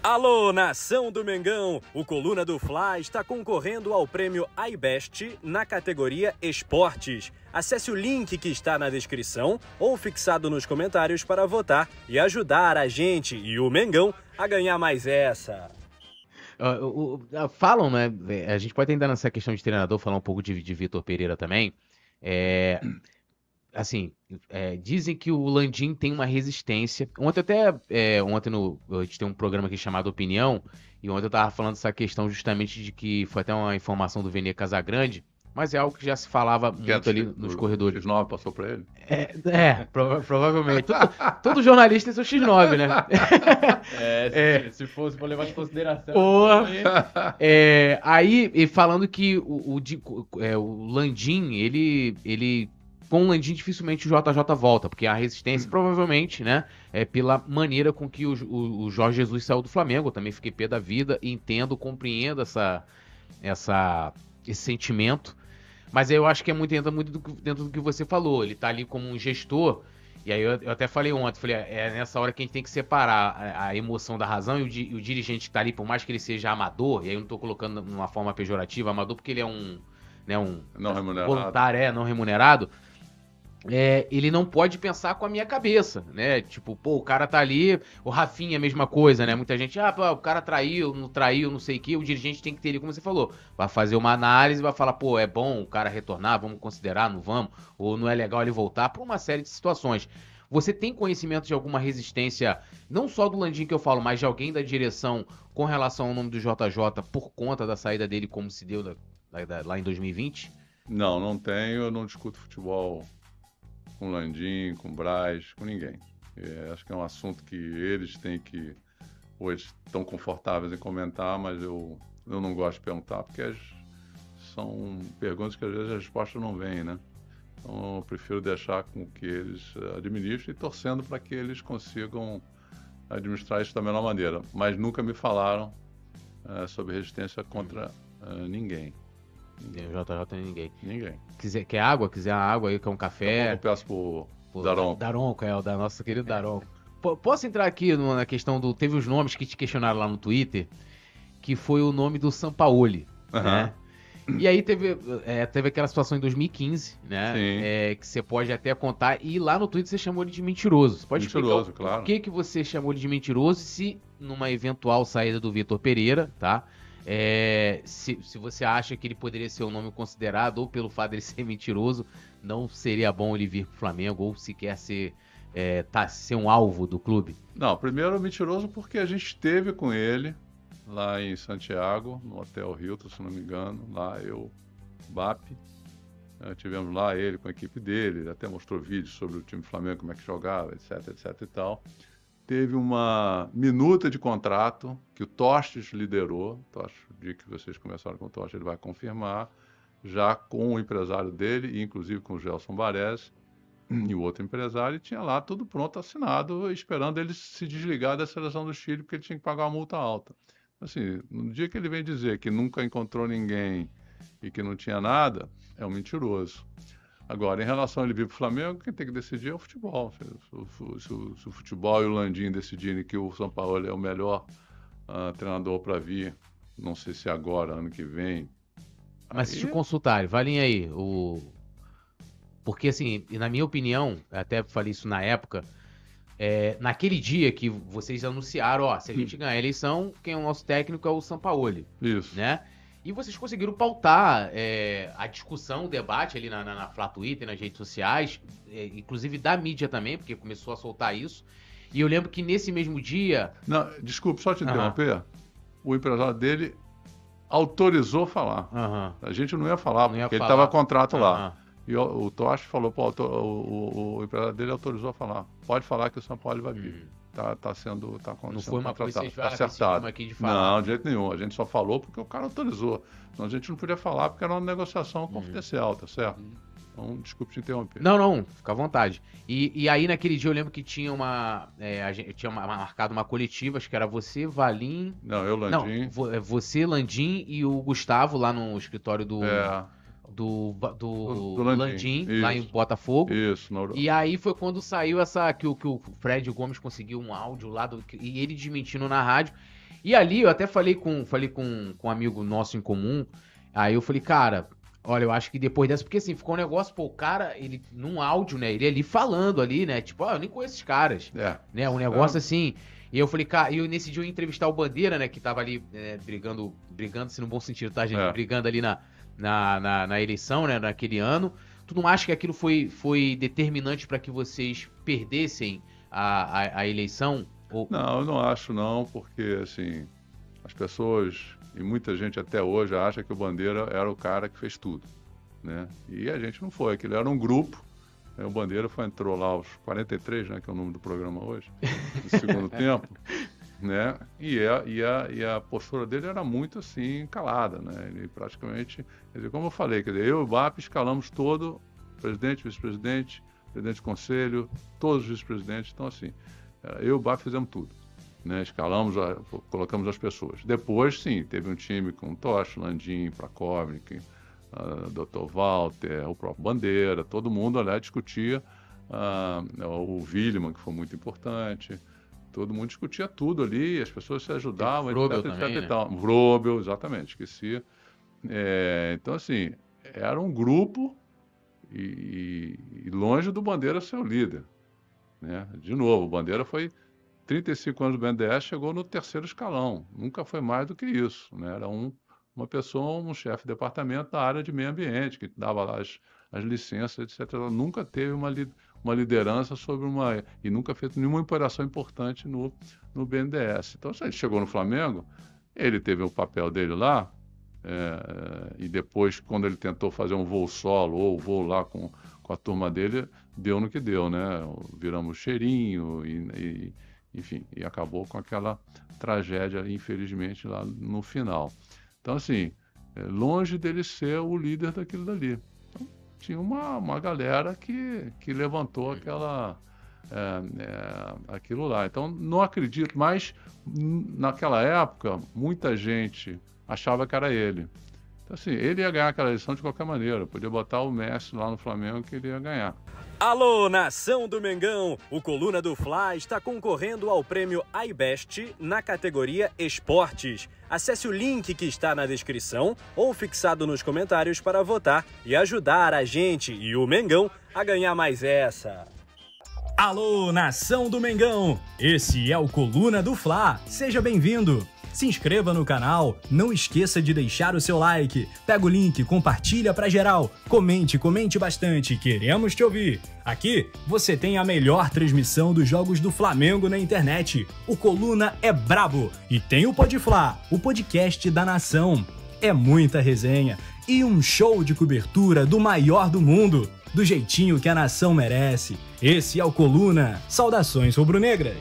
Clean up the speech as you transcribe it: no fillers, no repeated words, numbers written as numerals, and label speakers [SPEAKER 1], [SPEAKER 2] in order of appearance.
[SPEAKER 1] Alô, nação do Mengão! O Coluna do Fla está concorrendo ao prêmio iBest na categoria Esportes. Acesse o link que está na descrição ou fixado nos comentários para votar e ajudar a gente e o Mengão a ganhar mais essa.
[SPEAKER 2] Falam, né? A gente pode ainda nessa questão de treinador falar um pouco de Vitor Pereira também. Assim, dizem que o Landim tem uma resistência. Ontem a gente tem um programa aqui chamado Opinião, e ontem eu tava falando essa questão justamente de que foi até uma informação do Vene Casagrande, mas é algo que já se falava muito ali nos corredores.
[SPEAKER 3] O X9 passou pra ele?
[SPEAKER 2] Provavelmente. Todo jornalista tem seu X9, né?
[SPEAKER 4] Se fosse pra levar em consideração.
[SPEAKER 2] Aí, e falando que o Landim, ele com o Landim dificilmente o JJ volta, porque a resistência provavelmente, né, é pela maneira com que o Jorge Jesus saiu do Flamengo. Eu também fiquei pé da vida, compreendo esse sentimento, mas eu acho que entra muito dentro do que você falou. Ele tá ali como um gestor, e aí eu até falei ontem, é nessa hora que a gente tem que separar a emoção da razão, e o dirigente que tá ali, por mais que ele seja amador, e aí eu não tô colocando de uma forma pejorativa, amador porque ele é um
[SPEAKER 3] não remunerado.
[SPEAKER 2] Voluntário, não remunerado. Ele não pode pensar com a minha cabeça, né? Tipo, o cara tá ali, o Rafinha, a mesma coisa, né? Muita gente, o cara traiu, não sei o quê. O dirigente tem que ter ali, como você falou, vai fazer uma análise, vai falar, é bom o cara retornar, vamos considerar, não vamos, ou não é legal ele voltar, por uma série de situações. Você tem conhecimento de alguma resistência, não só do Landim que eu falo, mas de alguém da direção com relação ao nome do JJ por conta da saída dele, como se deu lá em 2020?
[SPEAKER 3] Não tenho, eu não discuto futebol com o Landim, com o Braz, com ninguém. Acho que é um assunto que eles têm que, hoje, estão confortáveis em comentar, mas eu não gosto de perguntar, porque são perguntas que às vezes a resposta não vem, né? Então eu prefiro deixar com que eles administrem e torcendo para que eles consigam administrar isso da melhor maneira. Mas nunca me falaram sobre resistência contra ninguém.
[SPEAKER 2] O JJ ninguém.
[SPEAKER 3] Ninguém.
[SPEAKER 2] Quer água? Quiser água aí, quer um café?
[SPEAKER 3] Eu peço pro Daronco.
[SPEAKER 2] Daronco, o da nossa querida Daronco. Posso entrar aqui na questão teve os nomes que te questionaram lá no Twitter, que foi o nome do Sampaoli, né? E aí teve aquela situação em 2015, né? Que você pode até contar, e lá no Twitter você chamou ele de mentiroso. Você pode
[SPEAKER 3] mentiroso,
[SPEAKER 2] explicar
[SPEAKER 3] claro.
[SPEAKER 2] Por que você chamou ele de mentiroso, se numa eventual saída do Vitor Pereira, tá? Se você acha que ele poderia ser um nome considerado, ou pelo fato de ele ser mentiroso, não seria bom ele vir pro Flamengo, ou sequer ser um alvo do clube?
[SPEAKER 3] Não, primeiro mentiroso porque a gente esteve com ele lá em Santiago, no Hotel Hilton, se não me engano, lá BAP, tivemos lá ele com a equipe dele, ele até mostrou vídeos sobre o time do Flamengo, como é que jogava, etc e tal. Teve uma minuta de contrato que o Tostes liderou. O dia que vocês começaram com o Tostes, ele vai confirmar, já com o empresário dele, inclusive com o Gelson Baresi e o outro empresário, e tinha lá tudo pronto, assinado, esperando ele se desligar da seleção do Chile, porque ele tinha que pagar uma multa alta. Assim, no dia que ele vem dizer que nunca encontrou ninguém e que não tinha nada, é um mentiroso. Agora, em relação a ele vir para o Flamengo, quem tem que decidir é o futebol. Se o futebol e o Landim decidirem que o Sampaoli é o melhor treinador para vir, não sei se agora, ano que vem.
[SPEAKER 2] Mas se te consultarem, valem aí. Porque, assim, na minha opinião, até falei isso na época, naquele dia que vocês anunciaram, se a gente ganhar a eleição, quem é o nosso técnico é o Sampaoli.
[SPEAKER 3] Isso.
[SPEAKER 2] Né? E vocês conseguiram pautar a discussão, o debate ali na Flá Twitter, nas redes sociais, inclusive da mídia também, porque começou a soltar isso. E eu lembro que nesse mesmo dia...
[SPEAKER 3] Não, desculpe, só te interromper. O empresário dele autorizou falar. A gente não ia falar, porque ele estava contrato lá. E o Tosh falou, o empresário dele autorizou a falar. Pode falar que o São Paulo vai vir.
[SPEAKER 2] Não foi uma coisa que vocês
[SPEAKER 3] acertado.
[SPEAKER 2] Aqui de falar.
[SPEAKER 3] Não, de jeito nenhum. A gente só falou porque o cara autorizou. Senão a gente não podia falar porque era uma negociação confidencial, tá certo? Então, desculpe te interromper.
[SPEAKER 2] Não, fica à vontade. E aí, naquele dia, eu lembro que tinha a gente tinha marcado uma coletiva, acho que era você, Valim...
[SPEAKER 3] Não, eu, Landim.
[SPEAKER 2] Não, você, Landim e o Gustavo lá no escritório do Landim, lá em Botafogo.
[SPEAKER 3] Isso.
[SPEAKER 2] E aí foi quando saiu que o Fred Gomes conseguiu um áudio lá, e ele desmentindo na rádio. E ali eu até falei com um amigo nosso em comum, aí eu falei, cara, olha, eu acho que depois dessa, porque assim, ficou um negócio, pô, o cara, ele, num áudio, né, ele ali falando ali, né, tipo, eu nem conheço esses caras, né, um negócio assim, e eu falei, cara, e nesse dia eu ia entrevistar o Bandeira, né, que tava ali brigando, assim, no bom sentido, tá, gente, brigando ali na eleição, né, naquele ano. Tu não acha que aquilo foi determinante para que vocês perdessem a eleição? Ou...
[SPEAKER 3] Não, eu não acho não, porque assim, as pessoas e muita gente até hoje acha que o Bandeira era o cara que fez tudo, né? E a gente não foi, aquilo era um grupo, né? O Bandeira entrou lá aos 43, né, que é o nome do programa hoje, no segundo tempo, né? E a postura dele era muito assim, calada, né? Ele praticamente, quer dizer, como eu falei, quer dizer, eu e o BAP escalamos todo, presidente, vice-presidente, presidente do conselho, todos os vice-presidentes, então assim, eu e o BAP fizemos tudo, né? Escalamos, colocamos as pessoas. Depois, sim, teve um time com Tocha, Landim, Prakovnik, Dr. Walter, o próprio Bandeira, todo mundo lá discutia, o Williman, que foi muito importante. Todo mundo discutia tudo ali, as pessoas se ajudavam, etc. E tal. Vrobel, exatamente, esqueci. Então, assim, era um grupo e longe do Bandeira ser o líder, né? De novo, o Bandeira foi 35 anos do BNDES, chegou no terceiro escalão. Nunca foi mais do que isso, né? Era uma pessoa, um chefe de departamento da área de meio ambiente, que dava lá as licenças, etc. Ela nunca teve uma liderança sobre e nunca fez nenhuma operação importante no BNDES. Então, se ele chegou no Flamengo, ele teve o papel dele lá, e depois, quando ele tentou fazer um voo solo ou voo lá com a turma dele, deu no que deu, né? Viramos cheirinho, enfim, e acabou com aquela tragédia, infelizmente, lá no final. Então, assim, longe dele ser o líder daquilo dali. Tinha uma galera que levantou aquilo lá. Então, não acredito, mas naquela época, muita gente achava que era ele. Então, assim, ele ia ganhar aquela eleição de qualquer maneira. Podia botar o Messi lá no Flamengo que ele ia ganhar.
[SPEAKER 1] Alô, nação do Mengão! O Coluna do Fla está concorrendo ao prêmio iBest na categoria Esportes. Acesse o link que está na descrição ou fixado nos comentários para votar e ajudar a gente e o Mengão a ganhar mais essa. Alô, nação do Mengão! Esse é o Coluna do Fla. Seja bem-vindo! Se inscreva no canal, não esqueça de deixar o seu like, pega o link, compartilha pra geral, comente bastante, queremos te ouvir. Aqui você tem a melhor transmissão dos jogos do Flamengo na internet. O Coluna é brabo e tem o Podfla, o podcast da nação. É muita resenha e um show de cobertura do maior do mundo, do jeitinho que a nação merece. Esse é o Coluna. Saudações rubro-negras.